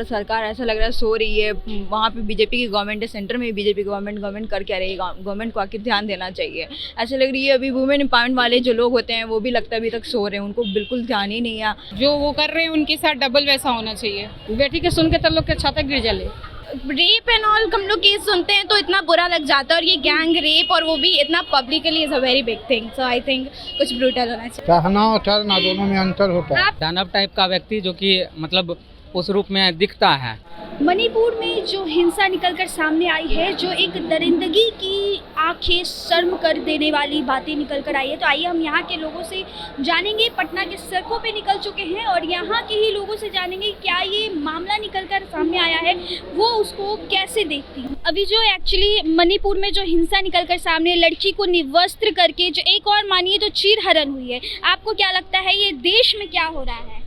रहा, सरकार ऐसा लग रहा है सो रही है। वहाँ पे बीजेपी की गवर्नमेंट है, सेंटर में भी बीजेपी गवर्नमेंट कर क्या रही है। गवर्नमेंट को आखिर ध्यान देना चाहिए। ऐसा लग रही है अभी वुमेन एम्पावरमेंट वाले जो लोग होते हैं वो भी लगता है अभी तक सो रहे हैं, उनको बिल्कुल ध्यान ही नहीं है। जो वो कर रहे हैं उनके साथ डबल वैसा होना चाहिए। बेटी के सुन के तो लोग के छाता गिर जले। रेप एंड ऑल हम लोग केस सुनते हैं तो इतना बुरा लग जाता है, और ये गैंग रेप और वो भी इतना publicly is a very big thing. So I think कुछ ब्रूटल होना चाहिए। सहना और ठहरना दोनों में अंतर होता है। दानव टाइप का व्यक्ति जो कि मतलब उस रूप में दिखता है। मणिपुर में जो हिंसा निकलकर सामने आई है, जो एक दरिंदगी की आंखें शर्म कर देने वाली बातें निकल कर आई है, तो आइए हम यहाँ के लोगों से जानेंगे। पटना के सड़कों पे निकल चुके हैं और यहाँ के ही लोगों से जानेंगे क्या ये मामला निकल कर सामने आया है, वो उसको कैसे देखती हैं। अभी जो एक्चुअली मणिपुर में जो हिंसा निकल कर सामने, लड़की को निवस्त्र करके जो एक और मानिए तो चीरहरण हुई है, आपको क्या लगता है ये देश में क्या हो रहा है?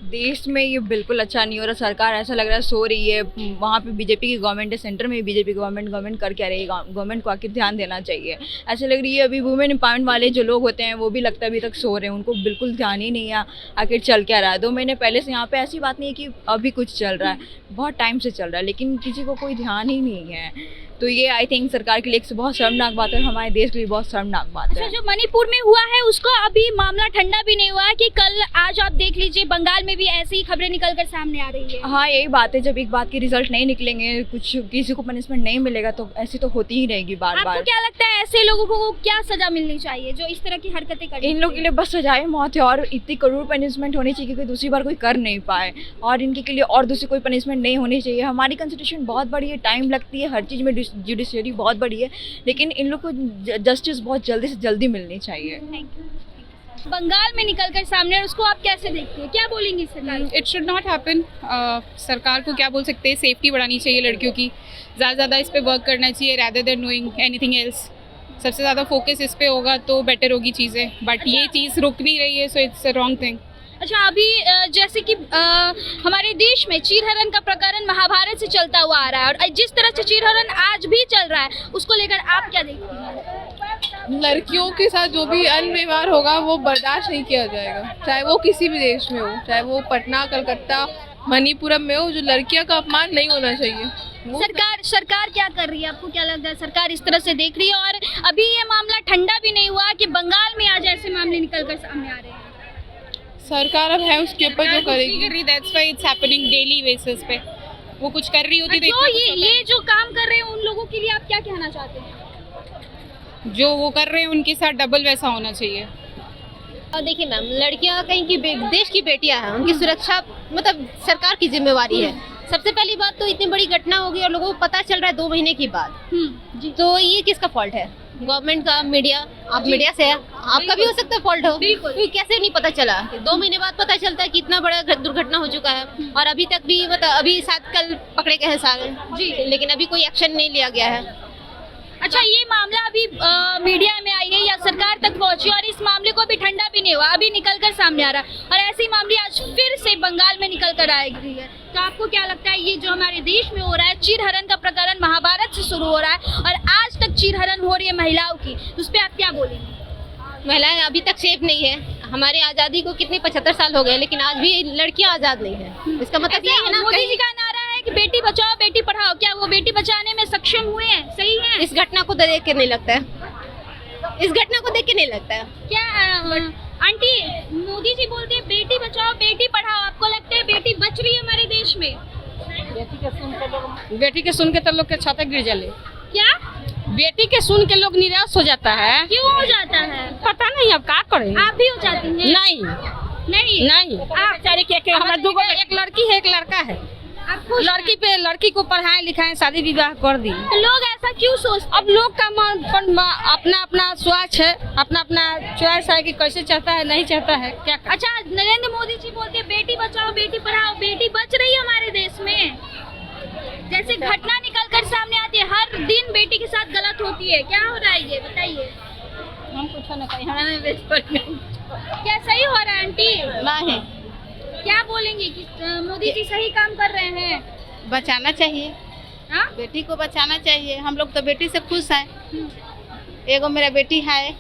देश में ये बिल्कुल अच्छा नहीं हो रहा। सरकार ऐसा लग रहा है सो रही है। वहाँ पे बीजेपी की गवर्नमेंट है, सेंटर में भी बीजेपी गवर्नमेंट कर क्या रही है। गवर्नमेंट को आखिर ध्यान देना चाहिए। ऐसा लग रही है अभी वुमेन एम्पावरमेंट वाले जो लोग होते हैं वो भी लगता है अभी तक सो रहे हैं, उनको बिल्कुल ध्यान ही नहीं है आखिर चल क्या रहा है। 2 महीने पहले से यहाँ पे ऐसी बात नहीं है कि अभी कुछ चल रहा है, बहुत टाइम से चल रहा है, लेकिन किसी को कोई ध्यान ही नहीं है। तो ये आई थिंक सरकार के लिए एक बहुत शर्मनाक बात है और हमारे देश के लिए बहुत शर्मनाक बात है। अच्छा, जो मणिपुर में हुआ है उसको अभी मामला ठंडा भी नहीं हुआ है कि कल आज आप देख लीजिए बंगाल में भी ऐसी ही खबरें निकलकर सामने आ रही है। हाँ, यही बात है, जब एक बात के रिजल्ट नहीं निकलेंगे, कुछ किसी को पनिशमेंट नहीं मिलेगा तो ऐसी तो होती ही रहेगी बार बार। आपको क्या लगता है ऐसे लोगों को क्या सजा मिलनी चाहिए जो इस तरह की हरकतें करते हैं? इन लोगों के लिए बस सजाए मौत है और इतनी करोड़ पनिशमेंट होनी चाहिए कि दूसरी बार कोई कर नहीं पाए, और इनके के लिए और दूसरी कोई पनिशमेंट नहीं होनी चाहिए। हमारी कॉन्स्टिट्यूशन बहुत बड़ी है, टाइम लगती है, हर चीज़ में जुडिशरी बहुत बड़ी है, लेकिन इन लोग को जस्टिस बहुत जल्दी से जल्दी मिलनी चाहिए। बंगाल में निकलकर सामने, उसको आप कैसे देखते हैं, क्या बोलेंगी सरकार? It should not happen. सरकार को क्या बोल सकते हैं, सेफ्टी बढ़ानी चाहिए लड़कियों की, ज़्यादा ज़्यादा इस पे वर्क करना चाहिए rather than doing anything else. सबसे ज़्यादा फोकस इस पे होगा तो बेटर होगी चीज़ें, बट ये चीज़ रुक नहीं रही है, so it's a wrong thing. अच्छा, अभी जैसे कि हमारे देश में चीरहरण का प्रकरण महाभारत से चलता हुआ आ रहा है, और जिस तरह से चीरहरण आज भी चल रहा है उसको लेकर आप क्या देखती हैं? लड़कियों के साथ जो भी अनव्यवहार होगा वो बर्दाश्त नहीं किया जाएगा, चाहे वो किसी भी देश में हो, चाहे वो पटना, कलकत्ता, मणिपुरम में हो। जो लड़कियों का अपमान नहीं होना चाहिए। सरकार क्या कर रही है, आपको क्या लगता है सरकार इस तरह से देख रही है? और अभी ये मामला ठंडा भी नहीं हुआ कि बंगाल में आज ऐसे मामले निकल कर सामने आ रहे हैं। सरकार अब है उसके ऊपर जो करेगी। That's why it's happening daily basis पे। वो कुछ कर रही होती तो ये जो काम कर रहे हैं उन लोगों के लिए आप क्या कहना चाहते हैं? जो वो कर रहे हैं उनके साथ डबल वैसा होना चाहिए। और देखिए मैम, लड़कियां कहीं की देश की बेटियां हैं, उनकी सुरक्षा मतलब सरकार की जिम्मेवारी है। सबसे पहली बात तो इतनी बड़ी घटना होगी और लोगों को पता चल रहा है 2 महीने के बाद, तो ये किसका फॉल्ट है? गवर्नमेंट का, मीडिया? आप मीडिया से है, आपका भी हो सकता है फॉल्ट हो। तो कैसे नहीं पता चला? 2 महीने बाद पता चलता है कि इतना बड़ा दुर्घटना हो चुका है, और अभी तक भी मतलब अभी शायद कल पकड़े गए हैं सारे जी, लेकिन अभी कोई एक्शन नहीं लिया गया है। अच्छा, ये मामला अभी मीडिया में आई है या सरकार तक पहुंची, और इस मामले को अभी ठंडा भी नहीं हुआ, अभी निकलकर सामने आ रहा है, और ऐसी मामले आज फिर से बंगाल में निकल कर आएगी है। तो आपको क्या लगता है ये जो हमारे देश में हो रहा है, चीरहरण का प्रकरण महाभारत से शुरू हो रहा है और आज तक चीरहरण हो रही है महिलाओं की, उस पर आप क्या बोलेंगे? महिलाएं अभी तक सेफ नहीं है। हमारे आज़ादी को कितने 75 साल हो गए, लेकिन आज भी लड़कियां आज़ाद नहीं है। इसका मतलब ये है ना, मोदी जी का नारा है कि बेटी बचाओ बेटी पढ़ाओ, क्या वो बेटी बचाने में सक्षम हुए हैं? सही है? इस घटना को देख के नहीं लगता है, इस घटना को देख के नहीं लगता है। क्या आंटी, मोदी जी बोलते हैं बेटी बचाओ बेटी पढ़ाओ, आपको लगता है बेटी बच रही है हमारे देश में? बेटी के सुन के तो लोग के छाता गिर जले। क्या बेटी के सुन के लोग निराश हो जाता है। क्यों हो जाता है? पता नहीं, अब क्या करें। आप भी हो जाती हैं? नहीं नहीं आप बेचारे के हमारे 2 एक लड़की है, एक लड़का है। आपको लड़की को पढ़ाएं लिखाएं, शादी विवाह कर दी। तो लोग ऐसा क्यों सोचते? अब लोग का अपना अपना स्वाच है, अपना अपना चॉइस है कि कैसे चाहता है, नहीं चाहता है, क्या करें। अच्छा, नरेंद्र मोदी जी बोलते हैं बेटी बचाओ बेटी पढ़ाओ, बेटी बच रही है हमारे देश में। जैसे घटना निकल कर सामने आती है, हर दिन बेटी के साथ गलत होती है, क्या हो रहा है ये बताइए? हम कुछ ना कहीं हमें क्या सही हो रहा है आंटी? नहीं, क्या बोलेंगे कि मोदी जी सही काम कर रहे हैं? बचाना चाहिए। हाँ? बेटी को बचाना चाहिए। हम लोग तो बेटी से खुश हैं। एगो मेरा बेटी है।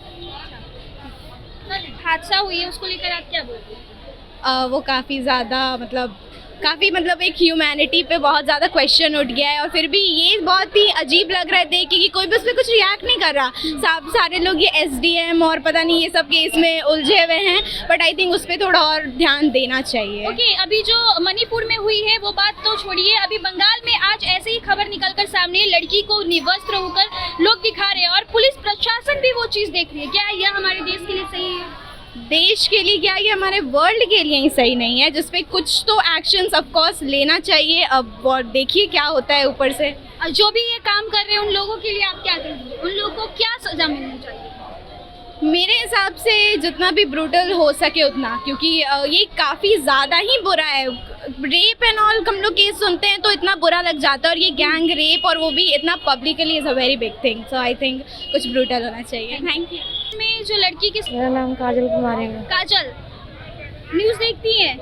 हादसा हुई है उसको लेकर आप क्या बोलते हैं? वो काफ़ी ज़्यादा मतलब काफ़ी मतलब एक ह्यूमैनिटी पे बहुत ज़्यादा क्वेश्चन उठ गया है, और फिर भी ये बहुत ही अजीब लग रहा है देख के कि कोई भी उस पर कुछ रिएक्ट नहीं कर रहा। सारे लोग ये SDM और पता नहीं ये सब केस में उलझे हुए हैं, बट आई थिंक उस पर थोड़ा और ध्यान देना चाहिए। ओके, अभी जो मणिपुर में हुई है वो बात तो छोड़िए, अभी बंगाल में आज ऐसे ही खबर निकलकर सामने लड़की को निवस्त्र होकर लोग दिखा रहे हैं और पुलिस प्रशासन भी वो चीज़ देख रही है। क्या यह हमारे देश के लिए सही है? देश के लिए क्या, ये हमारे वर्ल्ड के लिए ही सही नहीं है, जिसपे कुछ तो एक्शंस ऑफ कोर्स लेना चाहिए। अब और देखिए क्या होता है ऊपर से। और जो भी ये काम कर रहे हैं उन लोगों के लिए आप क्या कहेंगे? उन लोगों को क्या सजा मिलनी चाहिए? मेरे हिसाब से जितना भी ब्रूटल हो सके उतना, क्योंकि ये काफ़ी ज़्यादा ही बुरा है। रेप एंड ऑल हम लोग केस सुनते हैं तो इतना बुरा लग जाता है, और ये गैंग रेप और वो भी इतना publicly is a very big thing. So I think कुछ ब्रूटल होना चाहिए। Thank you. में जो लड़की की मेरा नाम काजल कुमारी है। काजल, न्यूज़ देखती है?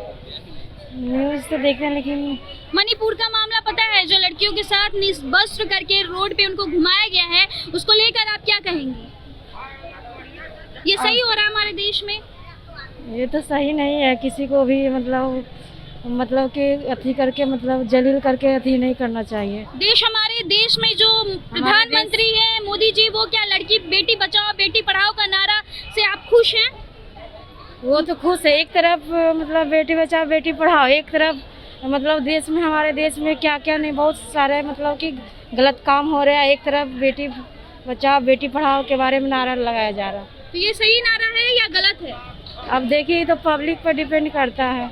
न्यूज़ तो देखते हैं, लेकिन मणिपुर का मामला पता है, जो लड़कियों के साथ निवस्त्र करके रोड पे उनको घुमाया गया है, उसको लेकर आप क्या कहेंगी? ये सही हो रहा है हमारे देश में? ये तो सही नहीं है। किसी को भी मतलब कि अथी करके मतलब जलील करके अथी नहीं करना चाहिए। हमारे देश में जो प्रधानमंत्री है मोदी जी, वो क्या लड़की बेटी बचाओ बेटी पढ़ाओ का नारा से आप खुश हैं? वो तो खुश है। एक तरफ मतलब बेटी बचाओ बेटी पढ़ाओ, एक तरफ मतलब देश में, हमारे देश में क्या क्या नहीं, बहुत सारे मतलब कि गलत काम हो रहा है। एक तरफ बेटी बचाओ बेटी पढ़ाओ के बारे में नारा लगाया जा रहा है। तो ये सही नारा है या गलत है? अब देखिए, तो पब्लिक पर डिपेंड करता है।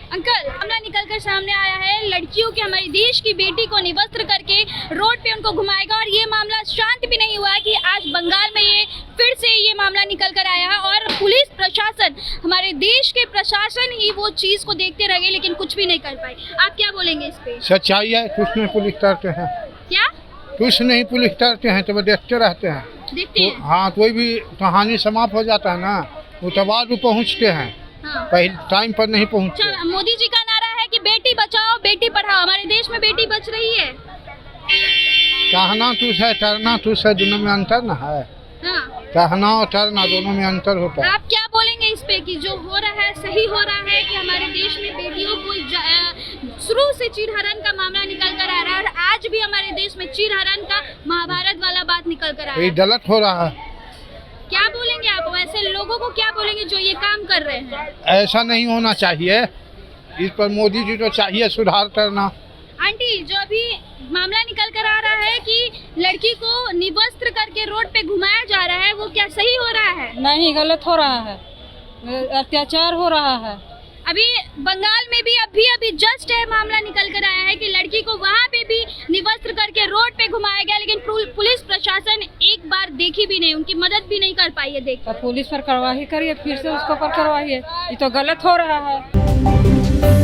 अंकल, मामला निकलकर सामने आया है, लड़कियों की, हमारे देश की बेटी को निवस्त्र करके रोड पे उनको घुमाएगा, और ये मामला शांत भी नहीं हुआ कि आज बंगाल में ये फिर से ये मामला निकल कर आया है, और पुलिस प्रशासन, हमारे देश के प्रशासन ही वो चीज़ को देखते रह गए लेकिन कुछ भी नहीं कर पाए। आप क्या बोलेंगे इस पे? सच्चाई है, कुछ नहीं पुलिस डरते हैं। क्या कुछ नहीं पुलिस डरते हैं, तो वो देखते रहते हैं। देखते हैं? हाँ, कोई भी कहानी समाप्त हो जाता है ना, वो तो बाद में पहुँचते हैं, हाँ। पहले टाइम पर नहीं पहुँचते। अच्छा, मोदी जी का नारा है कि बेटी बचाओ बेटी पढ़ाओ, हमारे देश में बेटी बच रही है? कहना तुझ है, करना तुझ है, दोनों में अंतर ना है। हाँ। कहना और करना दोनों में अंतर होता है। आप क्या बोलेंगे इस पे कि जो हो रहा है सही हो रहा है कि हमारे देश में बेटियों को शुरू से चीरहरण का मामला निकल कर आ रहा है, और आज भी हमारे देश में चीरहरण का महाभारत वाला बात निकल कर आ रहा ये है? गलत हो रहा है। क्या बोलेंगे आप वैसे लोगों को, क्या बोलेंगे जो ये काम कर रहे हैं? ऐसा नहीं होना चाहिए, इस पर मोदी जी को चाहिए सुधार करना। आंटी, जो अभी मामला निकल कर आ रहा है कि लड़की को निवस्त्र करके रोड पे घुमाया जा रहा है, वो क्या सही हो रहा है? नहीं, गलत हो रहा है, अत्याचार हो रहा है। अभी बंगाल में भी अभी जस्ट है मामला निकल कर आया है कि लड़की को वहाँ पे भी निवस्त्र करके रोड पे घुमाया गया, लेकिन पुलिस प्रशासन एक बार देखी भी नहीं, उनकी मदद भी नहीं कर पाई है। देख, पुलिस पर कार्रवाई करिए, फिर से उसको पर कार्रवाई है। ये तो गलत हो रहा है।